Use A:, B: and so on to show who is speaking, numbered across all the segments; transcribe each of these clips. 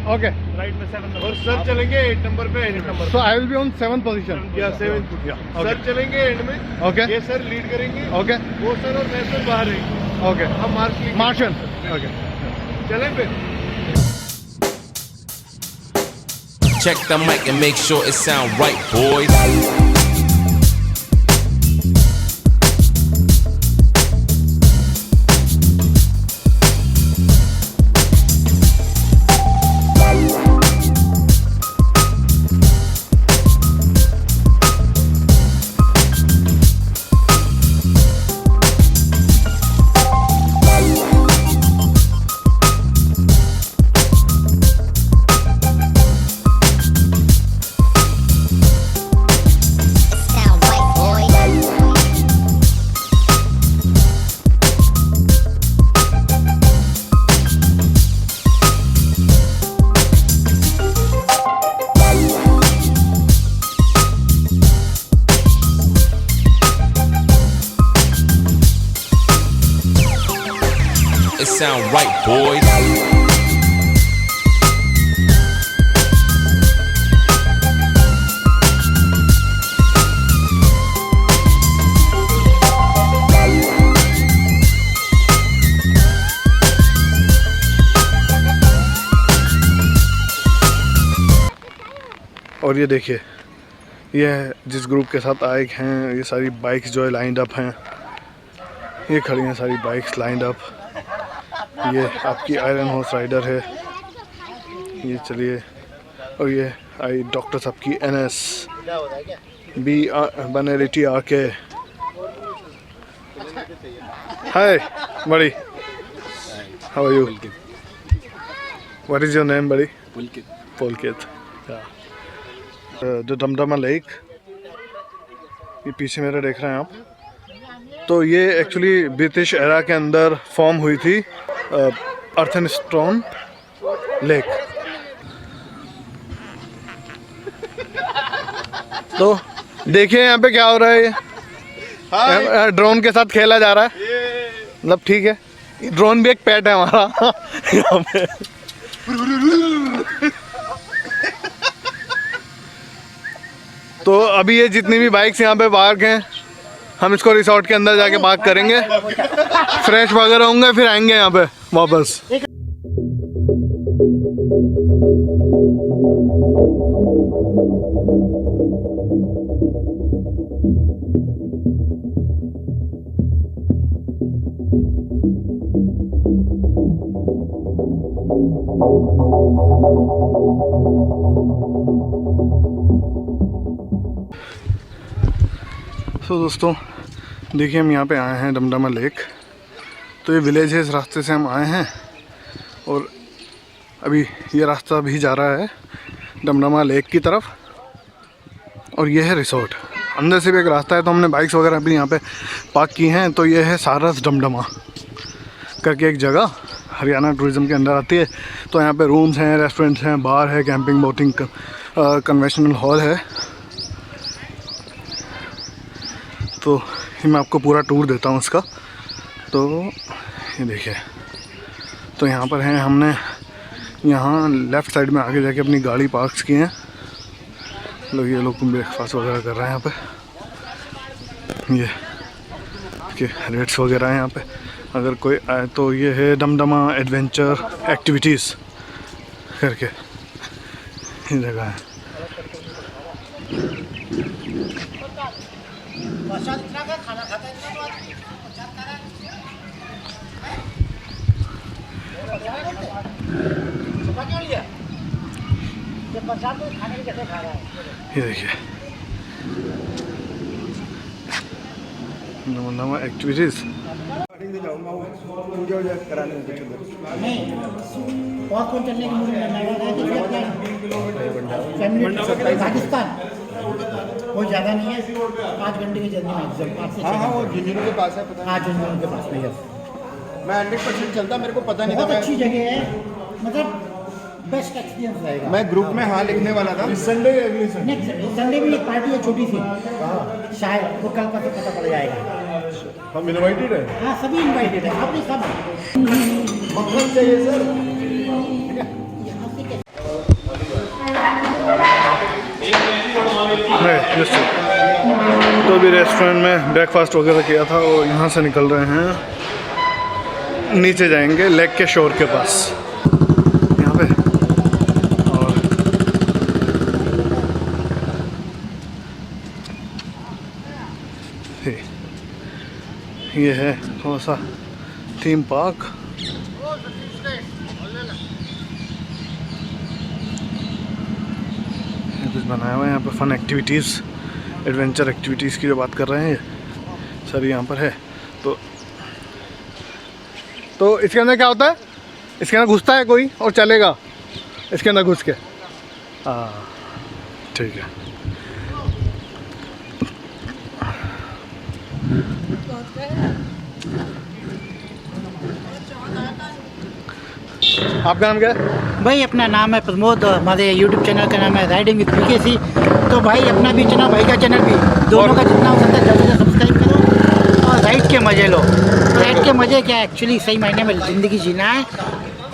A: Okay.
B: Right में 7 number.
C: और sir चलेंगे 8 नंबर पे। 8 number.
A: So I will be on 7th position.
C: या 7th। सर चलेंगे एंड में।
A: Okay.
C: ये सर लीड करेंगे।
A: Okay.
C: वो सर और मैं सर बाहर रहेंगे।
A: Okay.
C: हम
A: मार्शल। Okay.
C: चलें फिर।
D: Check the mic and make sure it sound right, boys. It sound right, boys.
A: और ये देखिए, ये जिस ग्रुप के साथ आए हैं, ये सारी बाइक्स जो है लाइंड अप हैं। ये खड़ी हैं सारी बाइक्स लाइंड अप। ये आपकी आयरन हॉर्स राइडर है। ये चलिए, और ये आई डॉक्टर्स आपकी NS B बनरिटी आके। Hi buddy, how are you? What is your name buddy? Pulkit. The Damdama lake, ये पीछे मेरा देख रहे हैं आप। तो ये एक्चुअली ब्रिटिश एरा के अंदर फॉर्म हुई थी, अर्थन स्टोन लेक। तो देखिए यहाँ पे क्या हो रहा है। ये ड्रोन के साथ खेला जा रहा है। मतलब ठीक है, ड्रोन भी एक पेट है हमारा यहाँ पे। तो अभी ये जितनी भी बाइक्स यहाँ पे पार्क हैं, हम इसको रिसोर्ट के अंदर जाके पार्क करेंगे, फ्रेश वगैरह होंगे, फिर आएंगे यहाँ पे वापस। तो दोस्तों देखिए, हम यहाँ पे आए हैं दमदमा लेक। तो ये विलेज है, इस रास्ते से हम आए हैं और अभी ये रास्ता भी जा रहा है दमदमा लेक की तरफ। और ये है रिसोर्ट, अंदर से भी एक रास्ता है। तो हमने बाइक्स वगैरह भी यहाँ पे पार्क की हैं। तो ये है सारस दमदमा करके एक जगह, हरियाणा टूरिज़्म के अंदर आती है। तो यहाँ पे रूम्स हैं, रेस्टोरेंट्स हैं, बार है, कैंपिंग, बोटिंग, कन्वेंशनल हॉल है। तो मैं आपको पूरा टूर देता हूँ इसका। तो ये देखिए, तो यहाँ पर हैं, हमने यहाँ लेफ़्ट साइड में आगे जाके अपनी गाड़ी पार्क की हैं। लोग ये लोग ब्रेकफास्ट वगैरह कर रहे हैं यहाँ पे। ये के रेट्स वगैरह हैं यहाँ पे, अगर कोई आए तो। ये है दमदमा एडवेंचर एक्टिविटीज़ करके ये जगह है। ये देखिए दमदमा एक्टिविटीज़।
E: पाकिस्तान बहुत ज़्यादा नहीं है, 5 घंटे की जर्नी मैक्सिमम। हाँ, वो झुंझुनू के पास है, पता है। हाँ, झुंझुनू के पास में है। मैं 100% चलता, मेरे को पता नहीं था। बहुत अच्छी जगह है, मतलब बेस्ट एक्सपीरियंस रहेगा। मैं ग्रुप में हाँ लिखने वाला था।
A: इस संडे अगली
E: संडे भी एक पार्टी है छोटी सी, शायद वो कल पता पड़ जाएगा।
A: हम इनवाइटेड है?
E: हाँ, सभी इनवाइटेड है। आपने सब
A: मक्खन चाहिए सर। जस्ट तो अभी रेस्टोरेंट में ब्रेकफास्ट वगैरह किया था और यहाँ से निकल रहे हैं, नीचे जाएंगे लेक के शोर के पास यहाँ पे। और ये है थोड़ा सा थीम पार्क। कुछ बनाया हुआ है यहाँ पे, फन एक्टिविटीज़, एडवेंचर एक्टिविटीज़ की जो बात कर रहे हैं सर यहाँ पर है। तो इसके अंदर क्या होता है, इसके अंदर घुसता है कोई और चलेगा इसके अंदर घुस के। हाँ ठीक है। आपका नाम क्या है?
E: भाई अपना नाम है प्रमोद, हमारे यूट्यूब चैनल का नाम है राइडिंग विद पीकेसी। तो भाई अपना भी चैनल, भाई का चैनल भी, दोनों का जितना हो सकता है जल्दी से सब्सक्राइब करो और राइड के मज़े लो। राइड के मज़े क्या, एक्चुअली सही मायने में ज़िंदगी जीना है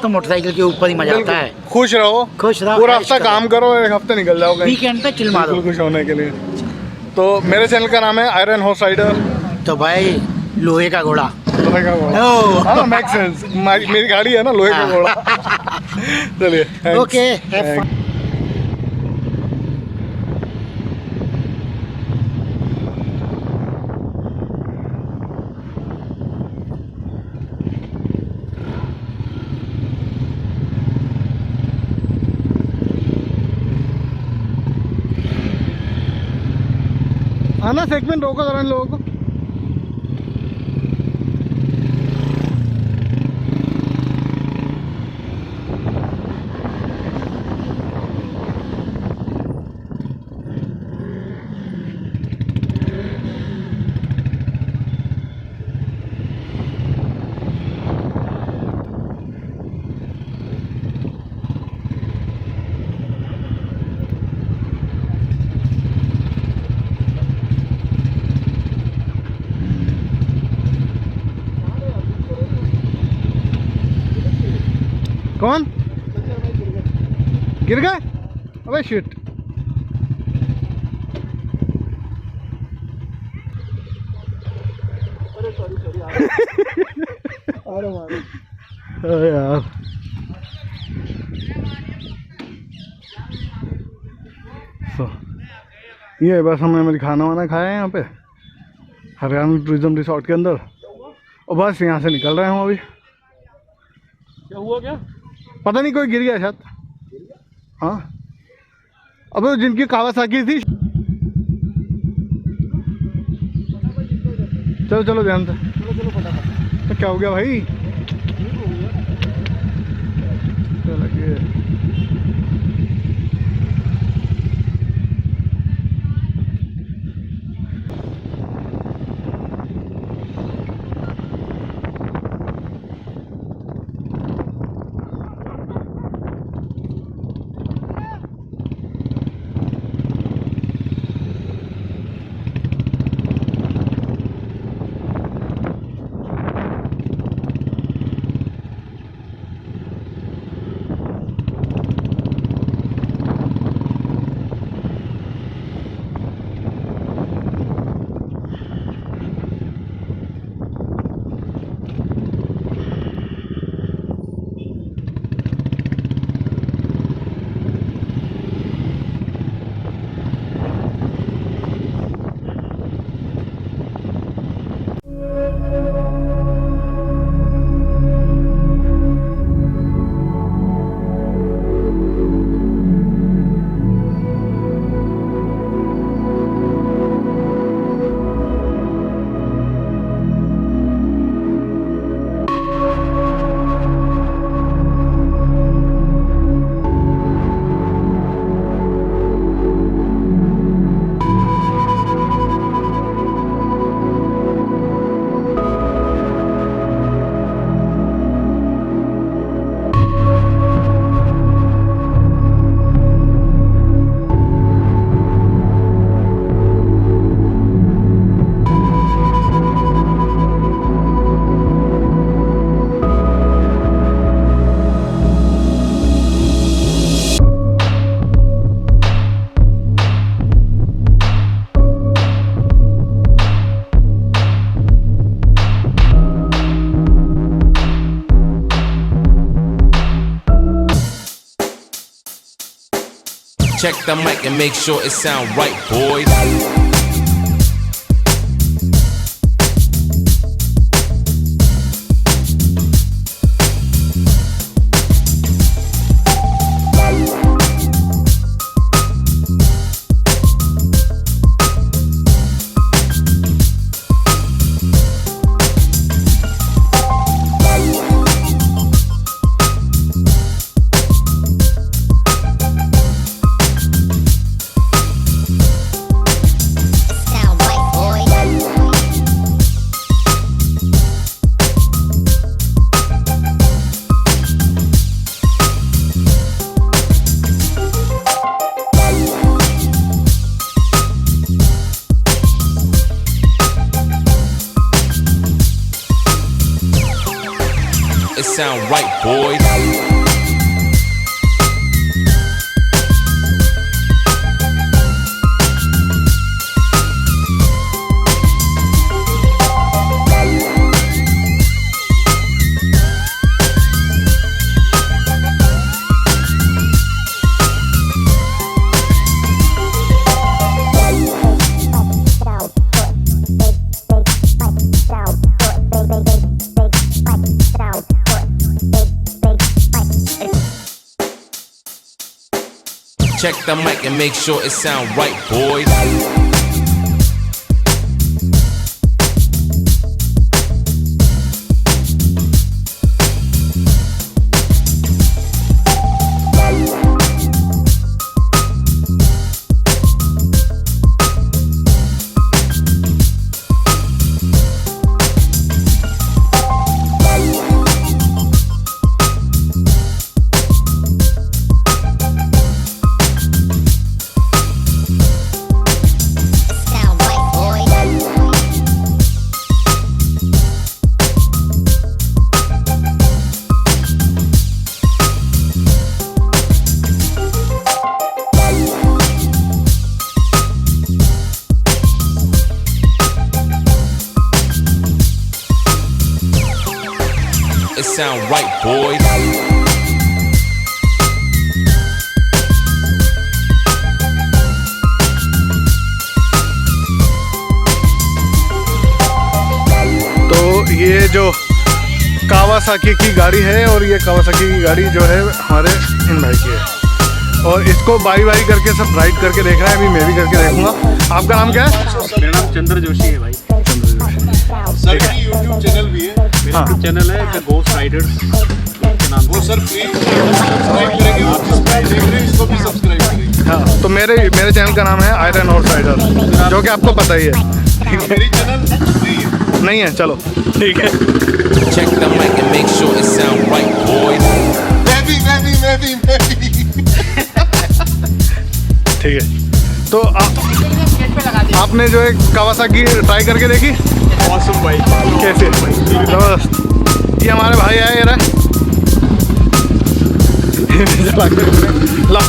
E: तो मोटरसाइकिल के ऊपर ही मज़ा आता है।
A: खुश रहो, पूरा हफ्ता काम करो, एक हफ्ते निकल जाओ
E: वीकेंड पे चिल मारो
A: खुश होने के लिए। तो मेरे चैनल का नाम है आयरन हॉर्स राइडर।
E: तो भाई लोहे का घोड़ा,
A: लोहे का घोड़ा, हाँ मेक सेंस, मेरी गाड़ी है ना लोहे का घोड़ा। चलिए
E: ओके।
A: आना सेगमेंट रोको जरा इन लोगों को। कौन गिर गए? अबे शिट। अरे यार ये बस हमने मेरी खाना वाना खाया है यहाँ पे हरियाणा टूरिज्म रिसोर्ट के अंदर, और बस यहाँ से निकल रहे हैं हम अभी।
C: क्या हुआ? क्या
A: पता नहीं, कोई गिर गया शायद। हाँ अब जिनकी कावासाकी थी। चलो चलो ध्यान से,
C: चलो फटाफट।
A: तो क्या हो गया भाई? चलो
D: Check the mic and make sure it sound right, boys. It sound right, boys. Check the mic and make sure it sound right, boys. It sound right, boys.
A: तो ये जो कावासाकी की गाड़ी है और ये कावासाकी की गाड़ी जो है हमारे इन भाई की है और इसको बारी बारी करके सब राइड करके देख रहे हैं। अभी मैं भी करके देखूंगा। आपका नाम क्या है?
C: मेरा नाम चंद्र जोशी है भाई।
B: सर की यूट्यूब चैनल भी है।
C: मेरा यूट्यूब चैनल है द गोस्ट राइडर्स के नाम।
B: वो सर प्लीज सब्सक्राइब करेंगे, आप सब्सक्राइब देख रहे हैं इसको भी सब्सक्राइब करेंगे।
A: हाँ, तो मेरे चैनल का नाम है आयरन और राइडर, जो कि आपको पता ही है। ठीक है,
B: मेरी चैनल
A: नहीं है, चलो ठीक है।
D: Check the mic and make sure it sound right, boys.
B: मैं भी
A: ठीक है, तो आपने जो है कावासाकी ट्राई करके देखी?
C: ऑसम भाई।
A: कैसे? जबरदस्त। ये हमारे भाई आए यार। ला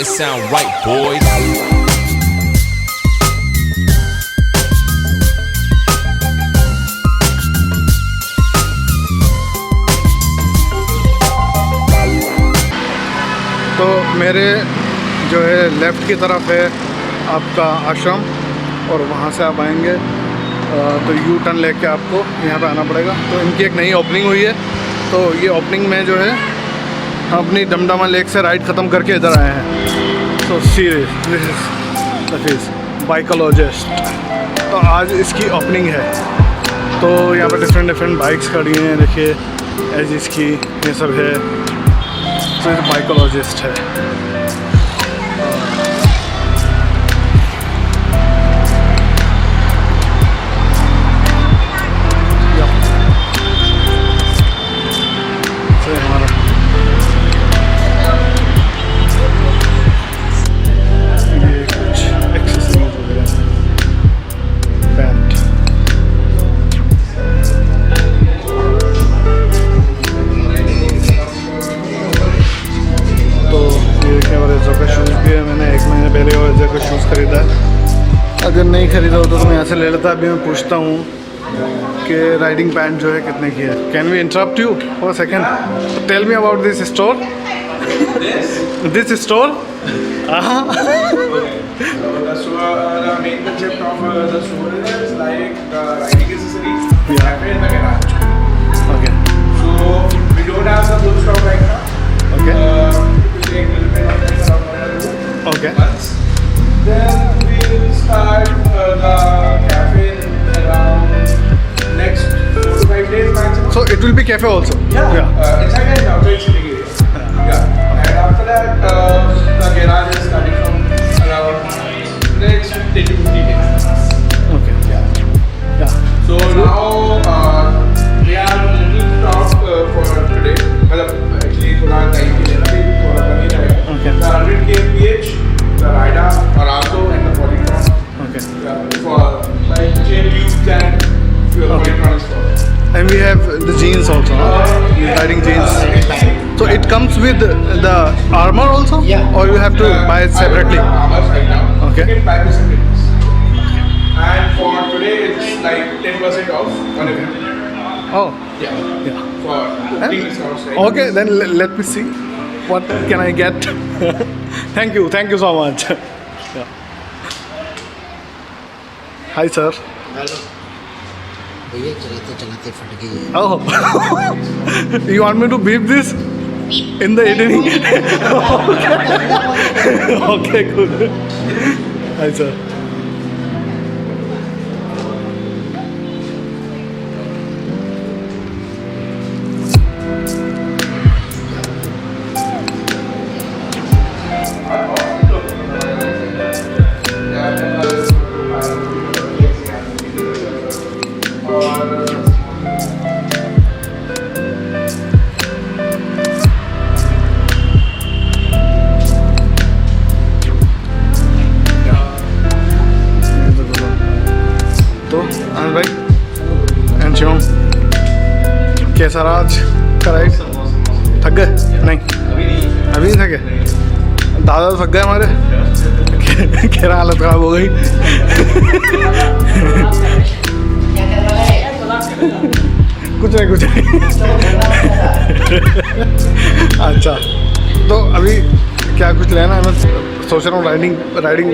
D: It sound right, boys.
A: तो मेरे जो है लेफ़्ट की तरफ है आपका आश्रम और वहाँ से आप आएंगे तो यू टर्न लेके आपको यहाँ पे आना पड़ेगा। तो इनकी एक नई ओपनिंग हुई है, तो ये ओपनिंग में जो है हम अपनी दमदमा लेक से राइड ख़त्म करके इधर आए हैं। तो सीरियस दिस इज़ बाइकोलॉजिस्ट। तो आज इसकी ओपनिंग है। तो यहाँ पर डिफरेंट बाइक्स खड़ी हैं, देखिए एज इसकी ये सब है। तो ये बाइकोलॉजिस्ट है। से ले लेता, अभी मैं पूछता हूँ कि राइडिंग पैंट जो है कितने की है। Can we interrupt you for a second? Tell me about this store. This store?
F: The main concept of the store is like riding accessories, cafe and the garage.
A: Okay
F: So we don't have the full stock right now.
A: Okay
F: It will take a little bit of time around 1 or 2
A: okay
F: months. Then we will start the cafe in around next 4 to 5 days maximum.
A: So it will be cafe also?
F: Inside and outside sitting area. Yeah. And after that, the garage is starting from around next 10 to 15 days.
A: Okay या
F: So now we have a little stock for today. Actually, थोड़ा time के लिए ना भी थोड़ा कम ही रहेगा.
A: Okay.
F: The 100 kph, the Rida, Arazo, and the Polytron.
A: Okay
F: For like chain tubes and Polytrons for.
A: And we have the jeans also, riding jeans. So it comes with the armor also?
E: Yeah.
A: Or you have to buy it separately?
F: Armors right now.
A: Okay.
F: You can buy this separately. And for today, it's like 10% off on everything.
A: Oh,
F: Yeah.
A: yeah.
F: For booking discounts, right?
A: Okay, then let me see. What can I get? Thank you so much. Yeah. Hi, sir.
E: भैया चलाते चलाते फट गई है।
A: Oh, you want me to beep this in the editing? Okay, good. Hi, sir. तो आनंद भाई and Shivam, कैसा रहा आज का राइड? थक गए? नहीं अभी नहीं थके? दादा तो थक गए हमारे, क्या हालत ख़राब हो गई। कुछ नहीं अच्छा, तो अभी क्या कुछ लेना है? मैं सोच रहा हूँ राइडिंग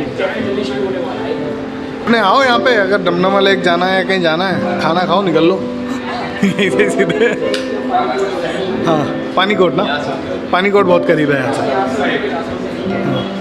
A: अपने आओ यहाँ पे, अगर दमदमा लेक जाना है या कहीं जाना है, खाना खाओ, निकल लो यहीं से सीधे। हाँ, पानीकोट ना, पानीकोट बहुत करीब है यहाँ से। हाँ।